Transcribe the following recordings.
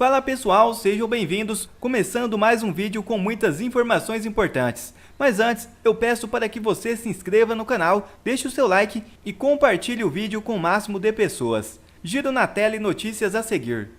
Fala pessoal, sejam bem-vindos, começando mais um vídeo com muitas informações importantes. Mas antes, eu peço para que você se inscreva no canal, deixe o seu like e compartilhe o vídeo com o máximo de pessoas. Giro na tela e notícias a seguir.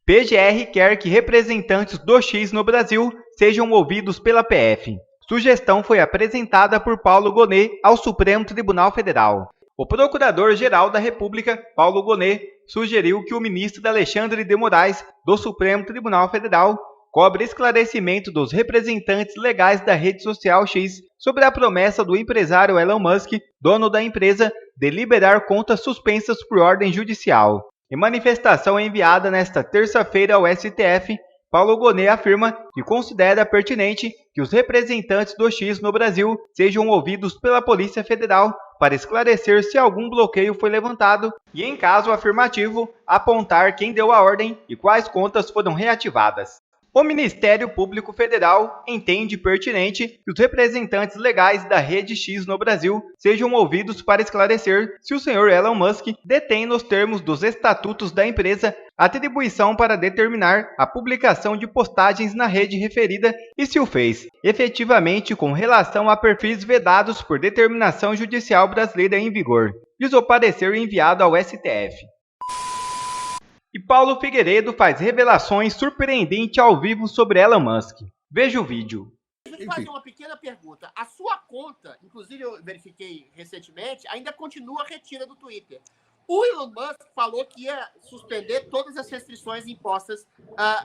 PGR quer que representantes do X no Brasil sejam ouvidos pela PF. Sugestão foi apresentada por Paulo Gonet ao Supremo Tribunal Federal. O Procurador-Geral da República, Paulo Gonet, sugeriu que o ministro Alexandre de Moraes, do Supremo Tribunal Federal, cobre esclarecimento dos representantes legais da rede social X sobre a promessa do empresário Elon Musk, dono da empresa, de liberar contas suspensas por ordem judicial. Em manifestação enviada nesta terça-feira ao STF, Paulo Gonet afirma que considera pertinente que os representantes do X no Brasil sejam ouvidos pela Polícia Federal para esclarecer se algum bloqueio foi levantado e, em caso afirmativo, apontar quem deu a ordem e quais contas foram reativadas. O Ministério Público Federal entende pertinente que os representantes legais da Rede X no Brasil sejam ouvidos para esclarecer se o senhor Elon Musk detém nos termos dos estatutos da empresa atribuição para determinar a publicação de postagens na rede referida e se o fez, efetivamente com relação a perfis vedados por determinação judicial brasileira em vigor, diz o parecer enviado ao STF. E Paulo Figueiredo faz revelações surpreendentes ao vivo sobre Elon Musk. Veja o vídeo. Deixa eu fazer uma pequena pergunta. A sua conta, inclusive eu verifiquei recentemente, ainda continua retida do Twitter. O Elon Musk falou que ia suspender todas as restrições impostas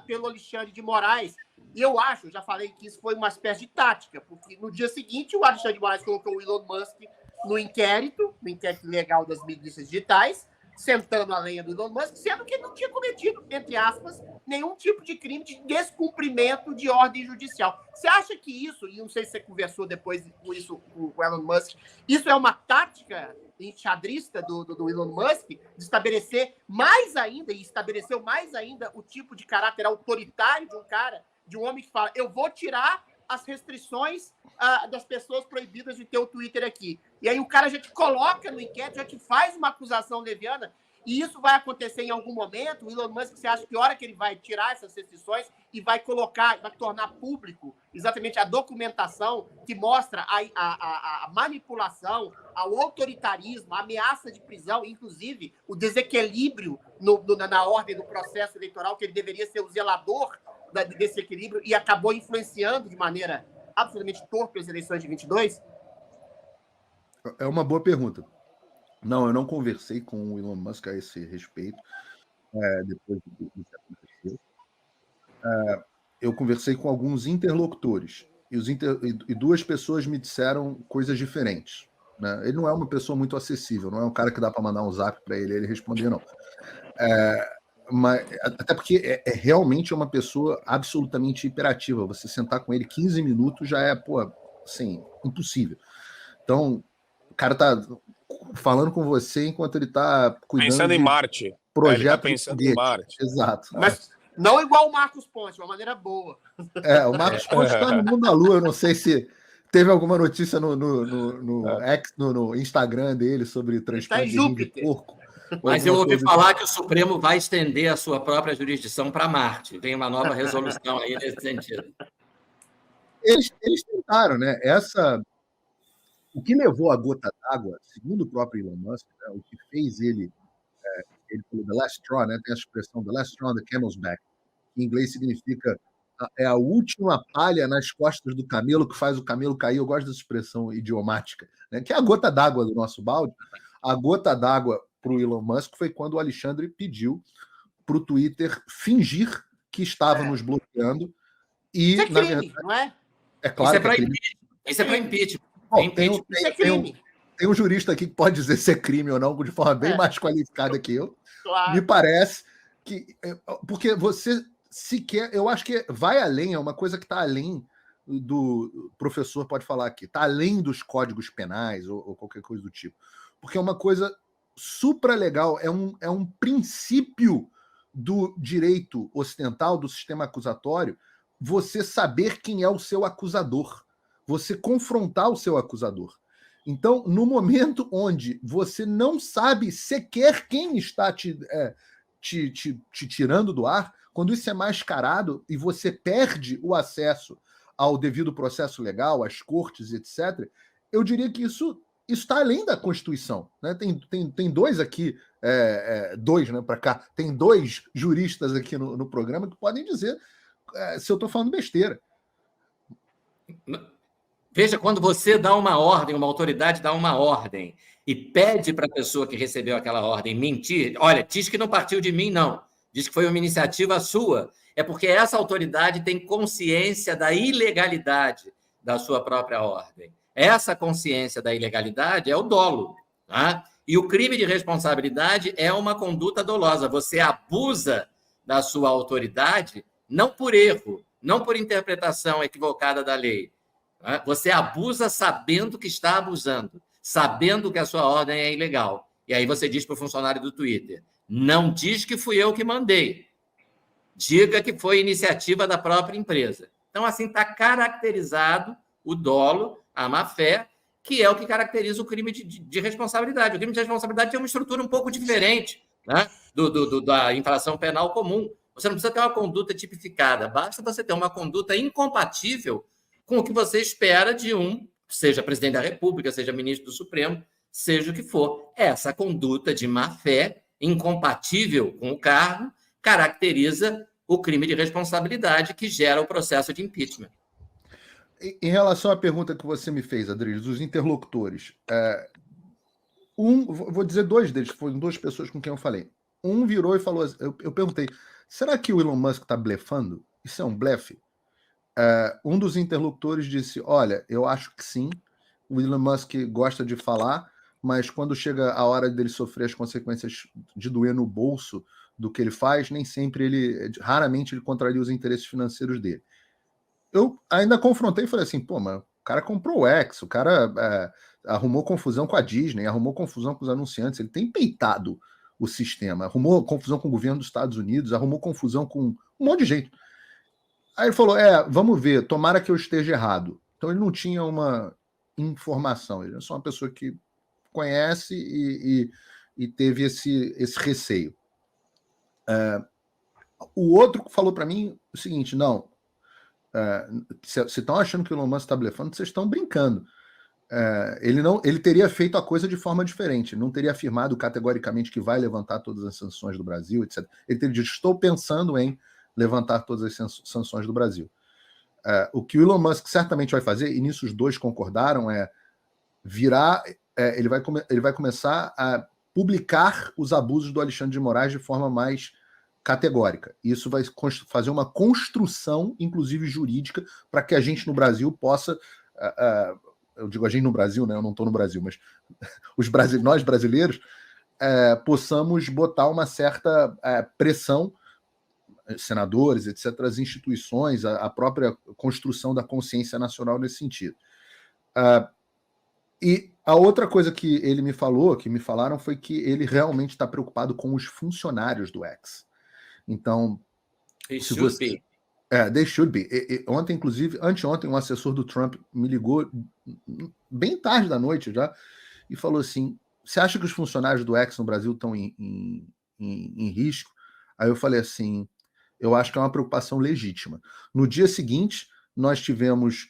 pelo Alexandre de Moraes. E eu acho, já falei que isso foi uma espécie de tática, porque no dia seguinte o Alexandre de Moraes colocou o Elon Musk no inquérito legal das milícias digitais, sentando a lenha do Elon Musk, sendo que ele não tinha cometido, entre aspas, nenhum tipo de crime de descumprimento de ordem judicial. Você acha que isso, e não sei se você conversou depois com isso com o Elon Musk, isso é uma tática enxadrista do Elon Musk de estabelecer mais ainda, e estabeleceu mais ainda o tipo de caráter autoritário de um cara, de um homem que fala, eu vou tirar as restrições das pessoas proibidas de ter o Twitter aqui. E aí o cara já te coloca no inquérito, já te faz uma acusação leviana, e isso vai acontecer em algum momento. O Elon Musk, você acha que a hora que ele vai tirar essas restrições e vai colocar, vai tornar público exatamente a documentação que mostra a manipulação, o autoritarismo, a ameaça de prisão, inclusive o desequilíbrio na ordem do processo eleitoral, que ele deveria ser o zelador desse equilíbrio e acabou influenciando de maneira absolutamente torpe as eleições de 22? É uma boa pergunta. Não, eu não conversei com o Elon Musk a esse respeito, depois do que aconteceu. Eu conversei com alguns interlocutores, e duas pessoas me disseram coisas diferentes. Né? Ele não é uma pessoa muito acessível, não é um cara que dá para mandar um zap para ele responder, não. Mas, até porque realmente é uma pessoa absolutamente hiperativa. Você sentar com ele 15 minutos já é, assim, impossível. Então, o cara tá falando com você enquanto ele tá cuidando pensando em Marte. Projeto ele tá pensando em Marte. Exato. Mas não igual o Marcos Ponte, de uma maneira boa. O Marcos Ponte está no mundo da lua. Eu não sei se teve alguma notícia no Instagram dele sobre transplante de porco. Mas eu ouvi falar que o Supremo vai estender a sua própria jurisdição para Marte. Vem uma nova resolução aí nesse sentido. Eles tentaram, né? O que levou a gota d'água, segundo o próprio Elon Musk, né, o que fez ele falou the last straw, né? Tem a expressão the last straw on the camel's back, que em inglês significa a última palha nas costas do camelo que faz o camelo cair. Eu gosto dessa expressão idiomática, né? Que é a gota d'água do nosso balde. A gota d'água para o Elon Musk foi quando o Alexandre pediu para o Twitter fingir que estava nos bloqueando. E, isso é crime, na verdade, não é? É claro isso é para impeachment. Isso é para impeachment. Bom, tem um jurista aqui que pode dizer se é crime ou não, de forma bem mais qualificada que eu. Claro. Me parece que... Porque você sequer... Eu acho que vai além, é uma coisa que está além do... O professor pode falar aqui. Está além dos códigos penais ou qualquer coisa do tipo. Porque é uma coisa supra-legal, é um princípio do direito ocidental, do sistema acusatório, você saber quem é o seu acusador. você confrontar o seu acusador. Então, no momento onde você não sabe sequer quem está te tirando do ar, quando isso é mascarado e você perde o acesso ao devido processo legal, às cortes, etc., eu diria que isso está além da Constituição. Né? Tem dois aqui, dois, né, para cá, tem dois juristas aqui no programa que podem dizer se eu estou falando besteira. Veja, quando você dá uma ordem, uma autoridade dá uma ordem e pede para a pessoa que recebeu aquela ordem mentir, olha, diz que não partiu de mim, não. Diz que foi uma iniciativa sua. É porque essa autoridade tem consciência da ilegalidade da sua própria ordem. Essa consciência da ilegalidade é o dolo. Tá? E o crime de responsabilidade é uma conduta dolosa. Você abusa da sua autoridade não por erro, não por interpretação equivocada da lei. Tá? Você abusa sabendo que está abusando, sabendo que a sua ordem é ilegal. E aí você diz para o funcionário do Twitter, não diz que fui eu que mandei. Diga que foi iniciativa da própria empresa. Então, assim, está caracterizado o dolo, a má-fé, que é o que caracteriza o crime de responsabilidade. O crime de responsabilidade tem uma estrutura um pouco diferente, né, da infração penal comum. Você não precisa ter uma conduta tipificada, basta você ter uma conduta incompatível com o que você espera de seja presidente da República, seja ministro do Supremo, seja o que for. Essa conduta de má-fé, incompatível com o cargo, caracteriza o crime de responsabilidade que gera o processo de impeachment. Em relação à pergunta que você me fez, Adriles, os interlocutores, vou dizer dois deles, foram duas pessoas com quem eu falei. Um virou e falou, eu perguntei, será que o Elon Musk está blefando? Isso é um blefe? Um dos interlocutores disse, olha, eu acho que sim, o Elon Musk gosta de falar, mas quando chega a hora dele sofrer as consequências de doer no bolso do que ele faz, nem sempre raramente ele contraria os interesses financeiros dele. Eu ainda confrontei e falei assim, pô, mas o cara comprou o X, o cara arrumou confusão com a Disney, arrumou confusão com os anunciantes, ele tem peitado o sistema, arrumou confusão com o governo dos Estados Unidos, arrumou confusão com um monte de gente. Aí ele falou, vamos ver, tomara que eu esteja errado. Então ele não tinha uma informação, ele é só uma pessoa que conhece e teve esse receio. O outro falou para mim o seguinte, não, se estão achando que o Elon Musk está blefando, vocês estão brincando. Ele teria feito a coisa de forma diferente, não teria afirmado categoricamente que vai levantar todas as sanções do Brasil, etc. Ele teria dito, estou pensando em levantar todas as sanções do Brasil. O que o Elon Musk certamente vai fazer, e nisso os dois concordaram, ele vai começar a publicar os abusos do Alexandre de Moraes de forma mais categórica. Isso vai fazer uma construção, inclusive jurídica, para que a gente no Brasil possa... eu digo a gente no Brasil, né? Eu não estou no Brasil, mas nós brasileiros possamos botar uma certa pressão, senadores, etc., as instituições, a própria construção da consciência nacional nesse sentido. E a outra coisa que me falaram, foi que ele realmente está preocupado com os funcionários do X. Então, They should be. They should be. Ontem, inclusive, anteontem, um assessor do Trump me ligou bem tarde da noite já e falou assim, você acha que os funcionários do X no Brasil estão em risco? Aí eu falei assim, eu acho que é uma preocupação legítima. No dia seguinte, nós tivemos...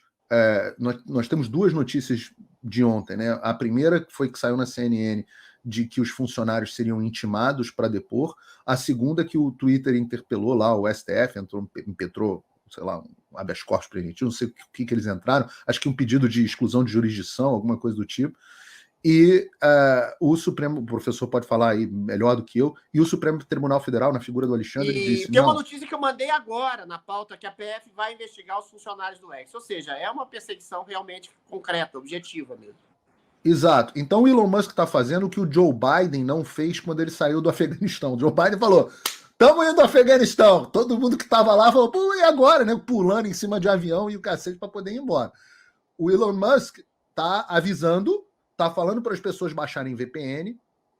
nós temos duas notícias de ontem, né? A primeira foi que saiu na CNN de que os funcionários seriam intimados para depor. A segunda que o Twitter interpelou lá, o STF impetrou, sei lá, um habeas corpus para a gente, não sei o que eles entraram, acho que um pedido de exclusão de jurisdição, alguma coisa do tipo. E o Supremo, o professor pode falar aí melhor do que eu, e o Supremo Tribunal Federal, na figura do Alexandre, ele disse... Tem uma notícia que eu mandei agora na pauta, que a PF vai investigar os funcionários do X. Ou seja, é uma perseguição realmente concreta, objetiva mesmo. Exato. Então o Elon Musk está fazendo o que o Joe Biden não fez quando ele saiu do Afeganistão. O Joe Biden falou, estamos indo ao Afeganistão. Todo mundo que estava lá falou, pô, e agora? Né? Pulando em cima de avião e o cacete para poder ir embora. O Elon Musk está avisando, está falando para as pessoas baixarem VPN.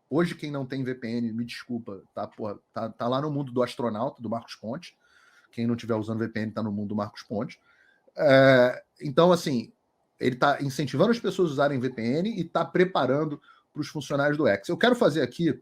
Hoje quem não tem VPN, me desculpa, tá lá no mundo do astronauta, do Marcos Pontes. Quem não estiver usando VPN está no mundo do Marcos Pontes. Então, assim, ele está incentivando as pessoas a usarem VPN e está preparando para os funcionários do X. Eu quero fazer aqui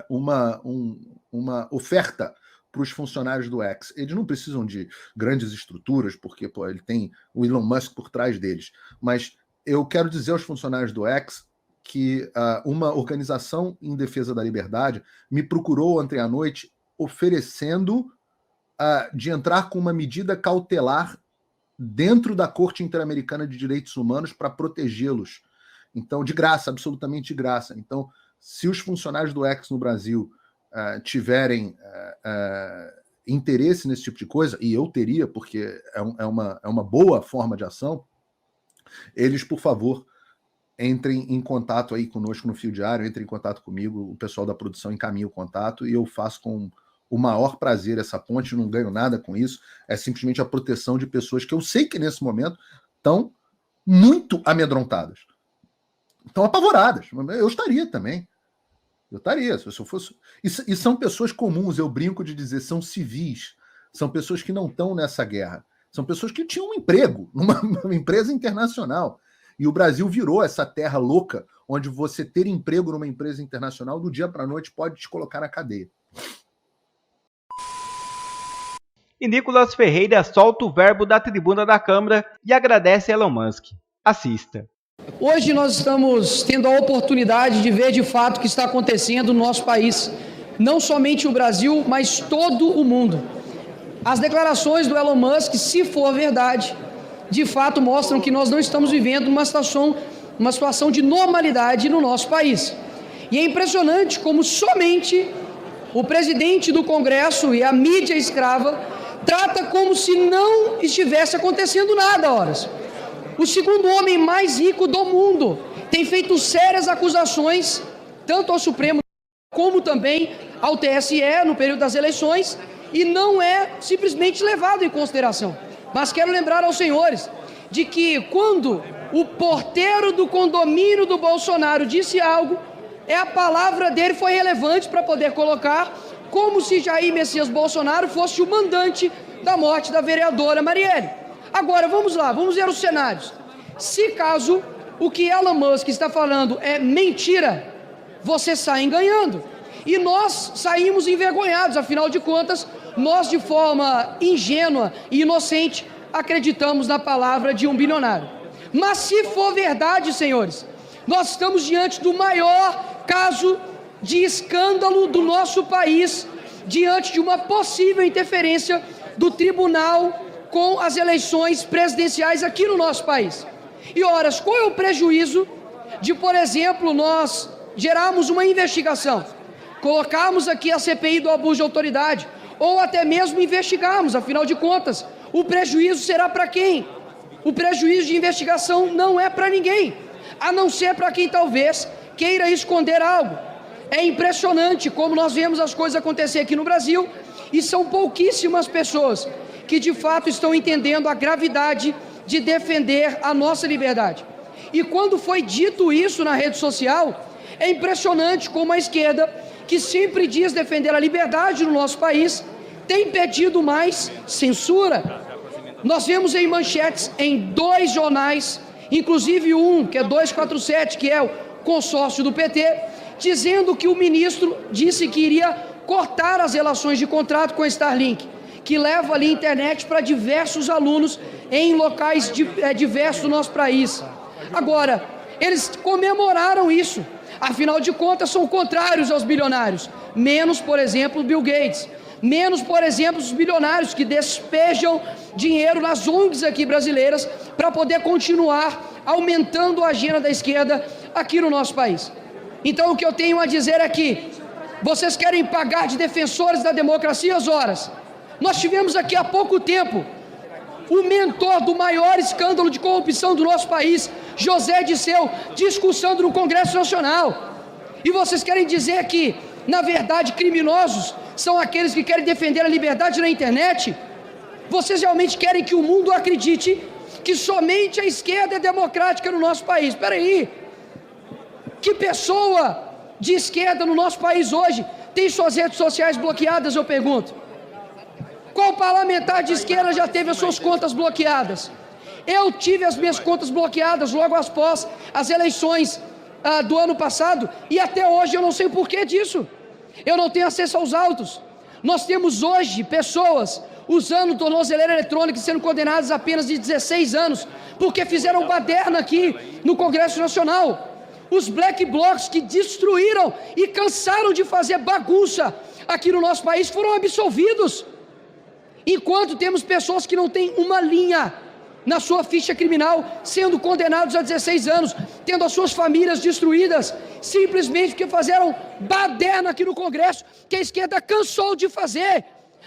uma oferta para os funcionários do X. Eles não precisam de grandes estruturas, porque ele tem o Elon Musk por trás deles. Mas eu quero dizer aos funcionários do X que uma organização em defesa da liberdade me procurou ontem à noite oferecendo de entrar com uma medida cautelar dentro da Corte Interamericana de Direitos Humanos para protegê-los. Então, de graça, absolutamente de graça. Então, se os funcionários do X no Brasil tiverem interesse nesse tipo de coisa, e eu teria, porque é uma boa forma de ação, eles, por favor, entrem em contato aí conosco no Fio Diário, entrem em contato comigo, o pessoal da produção encaminha o contato e eu faço com o maior prazer essa ponte, não ganho nada com isso, é simplesmente a proteção de pessoas que eu sei que nesse momento estão muito amedrontadas, estão apavoradas. Eu estaria também. Eu estaria, se eu fosse... E são pessoas comuns, eu brinco de dizer, são civis, são pessoas que não estão nessa guerra, são pessoas que tinham um emprego numa empresa internacional. E o Brasil virou essa terra louca, onde você ter emprego numa empresa internacional, do dia para a noite, pode te colocar na cadeia. E Nicolas Ferreira solta o verbo da tribuna da Câmara e agradece a Elon Musk. Assista. Hoje nós estamos tendo a oportunidade de ver de fato o que está acontecendo no nosso país. Não somente o Brasil, mas todo o mundo. As declarações do Elon Musk, se for verdade, de fato mostram que nós não estamos vivendo uma situação de normalidade no nosso país. E é impressionante como somente o presidente do Congresso e a mídia escrava trata como se não estivesse acontecendo nada, horas. O segundo homem mais rico do mundo tem feito sérias acusações, tanto ao Supremo como também ao TSE no período das eleições, e não é simplesmente levado em consideração. Mas quero lembrar aos senhores de que quando o porteiro do condomínio do Bolsonaro disse algo, a palavra dele foi relevante para poder colocar como se Jair Messias Bolsonaro fosse o mandante da morte da vereadora Marielle. Agora, vamos lá, vamos ver os cenários. Se caso o que Elon Musk está falando é mentira, vocês saem ganhando. E nós saímos envergonhados, afinal de contas, nós de forma ingênua e inocente acreditamos na palavra de um bilionário. Mas se for verdade, senhores, nós estamos diante do maior caso de escândalo do nosso país, diante de uma possível interferência do tribunal com as eleições presidenciais aqui no nosso país. E, horas, qual é o prejuízo de, por exemplo, nós gerarmos uma investigação, colocarmos aqui a CPI do abuso de autoridade, ou até mesmo investigarmos, afinal de contas, o prejuízo será para quem? O prejuízo de investigação não é para ninguém, a não ser para quem talvez queira esconder algo. É impressionante como nós vemos as coisas acontecer aqui no Brasil, e são pouquíssimas pessoas que de fato estão entendendo a gravidade de defender a nossa liberdade. E quando foi dito isso na rede social, é impressionante como a esquerda, que sempre diz defender a liberdade no nosso país, tem pedido mais censura. Nós vemos em manchetes em 2 jornais, inclusive um, que é 247, que é o consórcio do PT, dizendo que o ministro disse que iria cortar as relações de contrato com a Starlink, que leva ali internet para diversos alunos em locais diversos do nosso país. Agora, eles comemoraram isso, afinal de contas são contrários aos bilionários, menos, por exemplo, Bill Gates, menos, por exemplo, os bilionários que despejam dinheiro nas ONGs aqui brasileiras para poder continuar aumentando a agenda da esquerda aqui no nosso país. Então, o que eu tenho a dizer é que vocês querem pagar de defensores da democracia às horas. Nós tivemos aqui há pouco tempo o mentor do maior escândalo de corrupção do nosso país, José Disseu, discussando no Congresso Nacional. E vocês querem dizer que, na verdade, criminosos são aqueles que querem defender a liberdade na internet? Vocês realmente querem que o mundo acredite que somente a esquerda é democrática no nosso país? Espera aí. Que pessoa de esquerda no nosso país hoje tem suas redes sociais bloqueadas, eu pergunto? Qual parlamentar de esquerda já teve as suas contas bloqueadas? Eu tive as minhas contas bloqueadas logo após as eleições do ano passado, e até hoje eu não sei o porquê disso. Eu não tenho acesso aos autos. Nós temos hoje pessoas usando tornozeleira eletrônica e sendo condenadas a apenas de 16 anos, porque fizeram baderna aqui no Congresso Nacional. Os black blocs que destruíram e cansaram de fazer bagunça aqui no nosso país foram absolvidos. Enquanto temos pessoas que não têm uma linha na sua ficha criminal, sendo condenados a 16 anos, tendo as suas famílias destruídas, simplesmente porque fizeram baderna aqui no Congresso, que a esquerda cansou de fazer.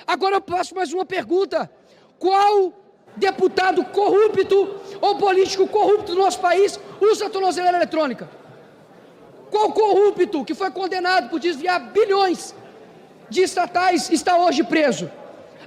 Agora eu passo mais uma pergunta: qual deputado corrupto ou político corrupto do nosso país usa a tornozeleira eletrônica? Qual corrupto que foi condenado por desviar bilhões de estatais está hoje preso?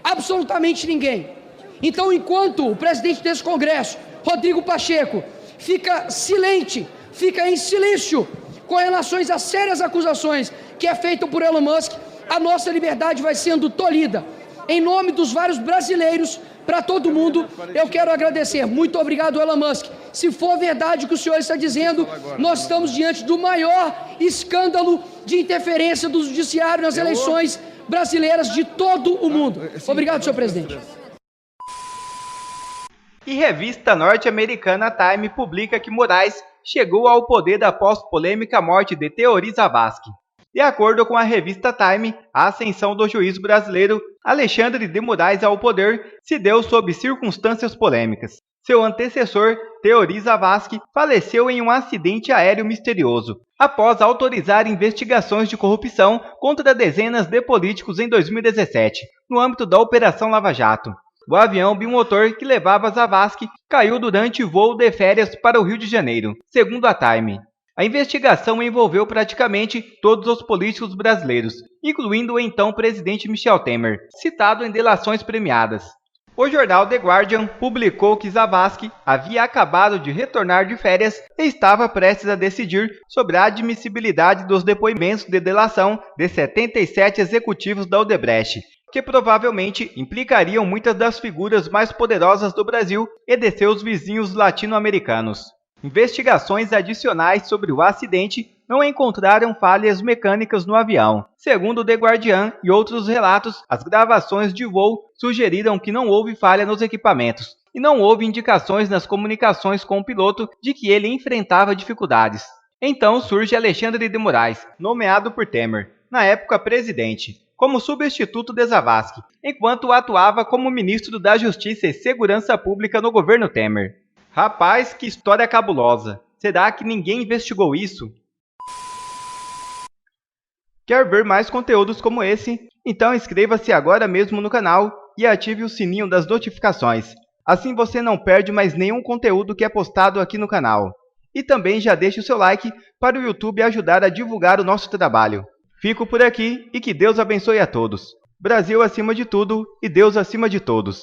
Absolutamente ninguém. Então, enquanto o presidente desse Congresso, Rodrigo Pacheco, fica silente, fica em silêncio com relação às sérias acusações que é feita por Elon Musk, a nossa liberdade vai sendo tolhida. Em nome dos vários brasileiros, para todo mundo, eu quero agradecer. Muito obrigado, Elon Musk. Se for verdade o que o senhor está dizendo, nós estamos diante do maior escândalo de interferência do judiciário nas eleições brasileiras de todo o mundo. Obrigado, senhor presidente. E revista norte-americana Time publica que Moraes chegou ao poder após polêmica morte de Teori Zavascki. De acordo com a revista Time, a ascensão do juiz brasileiro Alexandre de Moraes ao poder se deu sob circunstâncias polêmicas. Seu antecessor, Teori Zavascki, faleceu em um acidente aéreo misterioso, após autorizar investigações de corrupção contra dezenas de políticos em 2017, no âmbito da Operação Lava Jato. O avião bimotor que levava Zavascki caiu durante o voo de férias para o Rio de Janeiro, segundo a Time. A investigação envolveu praticamente todos os políticos brasileiros, incluindo o então presidente Michel Temer, citado em delações premiadas. O jornal The Guardian publicou que Zavascki havia acabado de retornar de férias e estava prestes a decidir sobre a admissibilidade dos depoimentos de delação de 77 executivos da Odebrecht, que provavelmente implicariam muitas das figuras mais poderosas do Brasil e de seus vizinhos latino-americanos. Investigações adicionais sobre o acidente não encontraram falhas mecânicas no avião. Segundo The Guardian e outros relatos, as gravações de voo sugeriram que não houve falha nos equipamentos e não houve indicações nas comunicações com o piloto de que ele enfrentava dificuldades. Então surge Alexandre de Moraes, nomeado por Temer, na época presidente, como substituto de Zavascki, enquanto atuava como ministro da Justiça e Segurança Pública no governo Temer. Rapaz, que história cabulosa! Será que ninguém investigou isso? Quer ver mais conteúdos como esse? Então inscreva-se agora mesmo no canal e ative o sininho das notificações. Assim você não perde mais nenhum conteúdo que é postado aqui no canal. E também já deixe o seu like para o YouTube ajudar a divulgar o nosso trabalho. Fico por aqui e que Deus abençoe a todos. Brasil acima de tudo e Deus acima de todos.